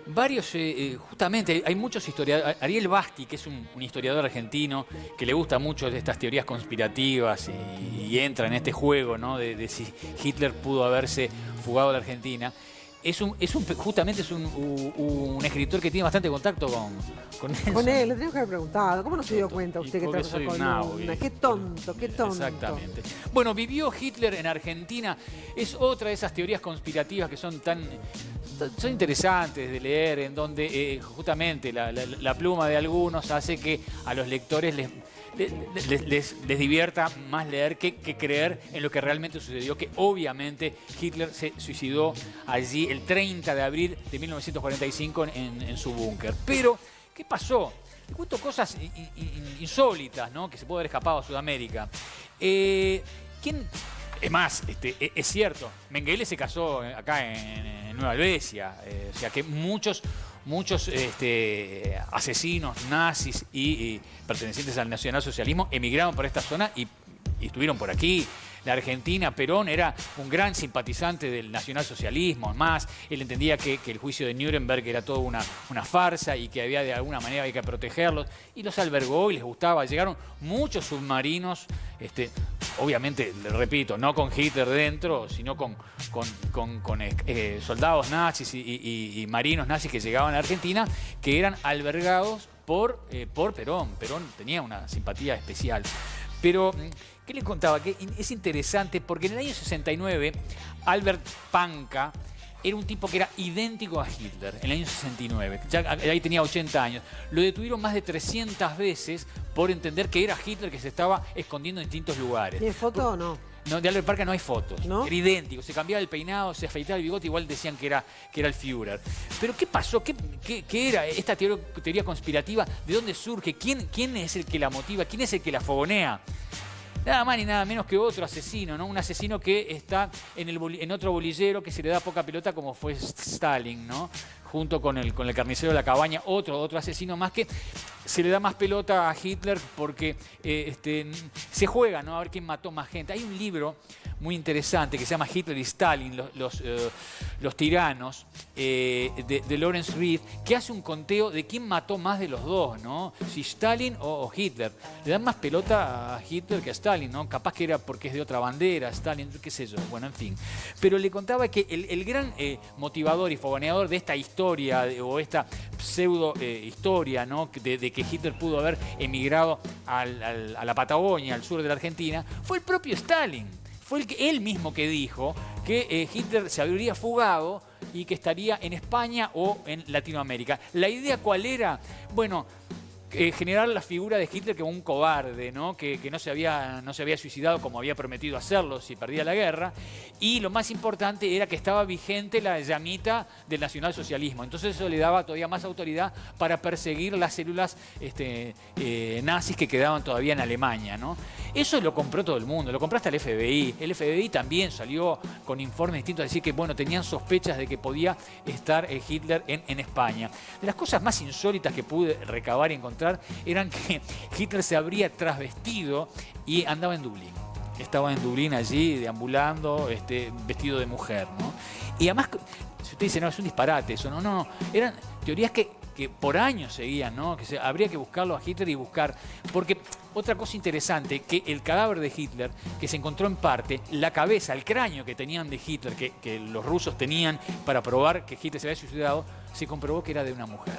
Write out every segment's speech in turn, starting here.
Varios, justamente, hay muchos historiadores. Ariel Basti, que es un historiador argentino, que le gusta mucho de estas teorías conspirativas y entra en este juego, ¿no? De si Hitler pudo haberse fugado de la Argentina. Justamente es un escritor que tiene bastante contacto con Nelson. Con él, le tengo que haber preguntado. ¿Cómo no se dio cuenta usted que trajo esa columna? Qué tonto, qué tonto. Exactamente. Bueno, ¿vivió Hitler en Argentina? Es otra de esas teorías conspirativas que son son interesantes de leer, en donde justamente la pluma de algunos hace que a los lectores les divierta más leer que creer en lo que realmente sucedió, que obviamente Hitler se suicidó allí el 30 de abril de 1945 en su búnker. Pero, ¿qué pasó? Le cuento cosas insólitas, ¿no? Que se puede haber escapado a Sudamérica. Es más, es cierto, Mengele se casó acá en Nueva Helvecia, o sea que muchos asesinos nazis y pertenecientes al nacionalsocialismo emigraron por esta zona y estuvieron por aquí. La Argentina, Perón era un gran simpatizante del nacionalsocialismo, más él entendía que el juicio de Nuremberg era toda una farsa y que había de alguna manera hay que protegerlos, y los albergó y les gustaba. Llegaron muchos submarinos, obviamente, le repito, no con Hitler dentro, sino con soldados nazis y marinos nazis que llegaban a Argentina, que eran albergados por Perón. Perón tenía una simpatía especial. Pero, ¿qué le contaba? Que es interesante porque en el año 69, Albert Panca era un tipo que era idéntico a Hitler, en el año 69. Ya ahí tenía 80 años. Lo detuvieron más de 300 veces por entender que era Hitler que se estaba escondiendo en distintos lugares. ¿Tiene foto o no? No, de Albert Panca no hay fotos. ¿No? Era idéntico. Se cambiaba el peinado, se afeitaba el bigote, igual decían que era el Führer. Pero ¿qué pasó? ¿Qué era esta teoría conspirativa? ¿De dónde surge? ¿Quién es el que la motiva? ¿Quién es el que la fogonea? Nada más ni nada menos que otro asesino, ¿no? Un asesino que está en otro bolillero que se le da poca pelota, como fue Stalin, ¿no? Junto con el carnicero de la cabaña, otro asesino más que se le da más pelota a Hitler porque se juega, ¿no? A ver quién mató más gente. Hay un libro muy interesante que se llama Hitler y Stalin, los tiranos, de Lawrence Reed, que hace un conteo de quién mató más de los dos, ¿no? Si Stalin o Hitler. Le dan más pelota a Hitler que a Stalin, ¿no? Capaz que era porque es de otra bandera, Stalin, qué sé yo. Bueno, en fin. Pero le contaba que el gran motivador y fogoneador de esta historia o esta pseudo historia, ¿no? de que Hitler pudo haber emigrado a la Patagonia, al sur de la Argentina, fue el propio Stalin. Fue él mismo que dijo que Hitler se habría fugado y que estaría en España o en Latinoamérica. ¿La idea cuál era? Bueno, generar la figura de Hitler como un cobarde, ¿no? Que no se había suicidado como había prometido hacerlo si perdía la guerra. Y lo más importante era que estaba vigente la llamita del nacionalsocialismo. Entonces eso le daba todavía más autoridad para perseguir las células nazis que quedaban todavía en Alemania, ¿no? Eso lo compró todo el mundo, lo compró hasta el FBI. El FBI también salió con informes distintos a decir que, bueno, tenían sospechas de que podía estar Hitler en España. De las cosas más insólitas que pude recabar y encontrar eran que Hitler se habría trasvestido y andaba en Dublín. Estaba en Dublín allí, deambulando, vestido de mujer, ¿no? Y además, si usted dice, no, es un disparate eso, no, eran teorías que por años seguían, ¿no? Que habría que buscarlo a Hitler y buscar, porque otra cosa interesante, que el cadáver de Hitler, que se encontró en parte, la cabeza, el cráneo que tenían de Hitler, que los rusos tenían para probar que Hitler se había suicidado, se comprobó que era de una mujer.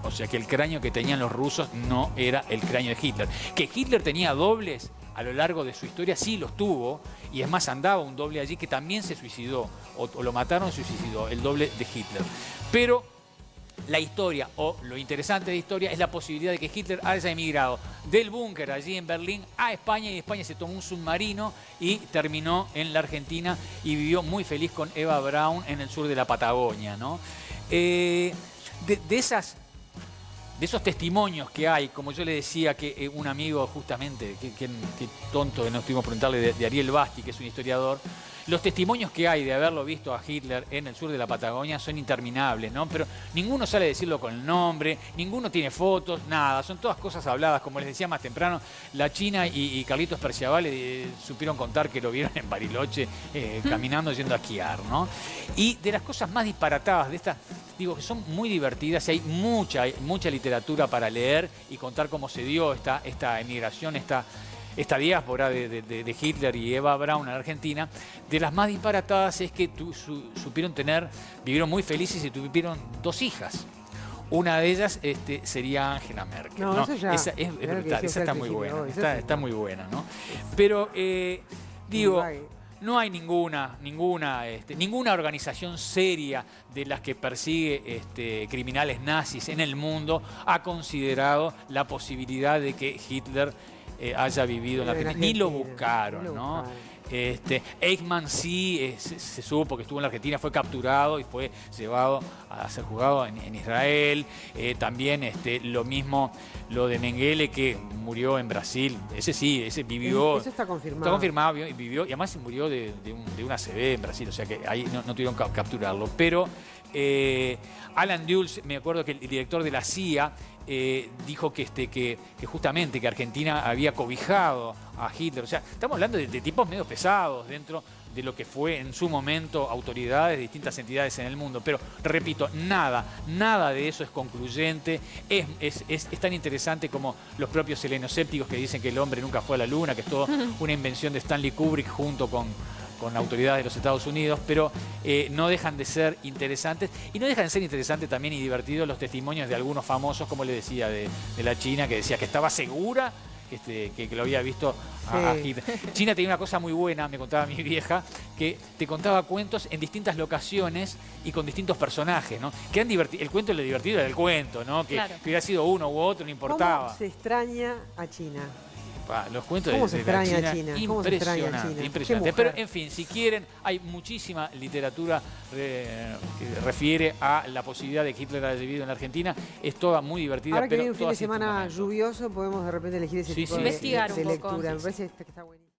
O sea que el cráneo que tenían los rusos no era el cráneo de Hitler. Que Hitler tenía dobles a lo largo de su historia, sí los tuvo, y es más, andaba un doble allí que también se suicidó, o lo mataron, se suicidó, el doble de Hitler. Pero la historia, o lo interesante de la historia, es la posibilidad de que Hitler haya emigrado del búnker allí en Berlín a España, y de España se tomó un submarino y terminó en la Argentina y vivió muy feliz con Eva Braun en el sur de la Patagonia, ¿no? De esos testimonios que hay, como yo le decía, que un amigo justamente, que tonto que no estuvimos preguntarle, de Ariel Basti, que es un historiador, Los testimonios que hay de haberlo visto a Hitler en el sur de la Patagonia son interminables, ¿no? Pero ninguno sale a decirlo con el nombre, ninguno tiene fotos, nada. Son todas cosas habladas. Como les decía más temprano, la China y Carlitos Perciavale supieron contar que lo vieron en Bariloche caminando yendo a esquiar, ¿no? Y de las cosas más disparatadas de estas, digo, que son muy divertidas y hay mucha literatura para leer y contar cómo se dio esta emigración, esta diáspora de Hitler y Eva Braun en Argentina. De las más disparatadas es que vivieron muy felices y tuvieron 2 hijas. Una de ellas sería Angela Merkel. No, eso ya. Esa es brutal, esa está muy buena. Está muy buena, ¿no? Pero, digo, no hay ninguna organización seria de las que persigue criminales nazis en el mundo ha considerado la posibilidad de que Hitler haya vivido en la Argentina. Ni lo buscaron, ¿no? Eichmann sí se supo que estuvo en la Argentina, fue capturado y fue llevado a ser juzgado en Israel. También lo mismo lo de Mengele, que murió en Brasil. Ese vivió. Eso está confirmado. Está confirmado, y vivió, y además murió de una ACV en Brasil, o sea que ahí no tuvieron que capturarlo. Pero Alan Dulles, me acuerdo que el director de la CIA, dijo que justamente que Argentina había cobijado a Hitler. O sea, estamos hablando de tipos medio pesados dentro de lo que fue en su momento autoridades de distintas entidades en el mundo. Pero, repito, nada de eso es concluyente. Es tan interesante como los propios selenocépticos que dicen que el hombre nunca fue a la luna, que es toda una invención de Stanley Kubrick junto con autoridades de los Estados Unidos, pero no dejan de ser interesantes. Y no dejan de ser interesantes también y divertidos los testimonios de algunos famosos, como le decía, de la China, que decía que estaba segura que lo había visto a Hitler. China tenía una cosa muy buena, me contaba mi vieja, que te contaba cuentos en distintas locaciones y con distintos personajes, ¿no? Que eran el cuento, lo divertido era el cuento, ¿no? Que hubiera sido uno u otro, no importaba. ¿Cómo se extraña a China? Los cuentos ¿Cómo de se extraña China, China? Impresionante. Pero, en fin, si quieren, hay muchísima literatura que refiere a la posibilidad de que Hitler haya vivido en la Argentina. Es toda muy divertida. Ahora que viene un fin de semana lluvioso, podemos de repente elegir ese tipo de lectura. Me parece que está buenísimo.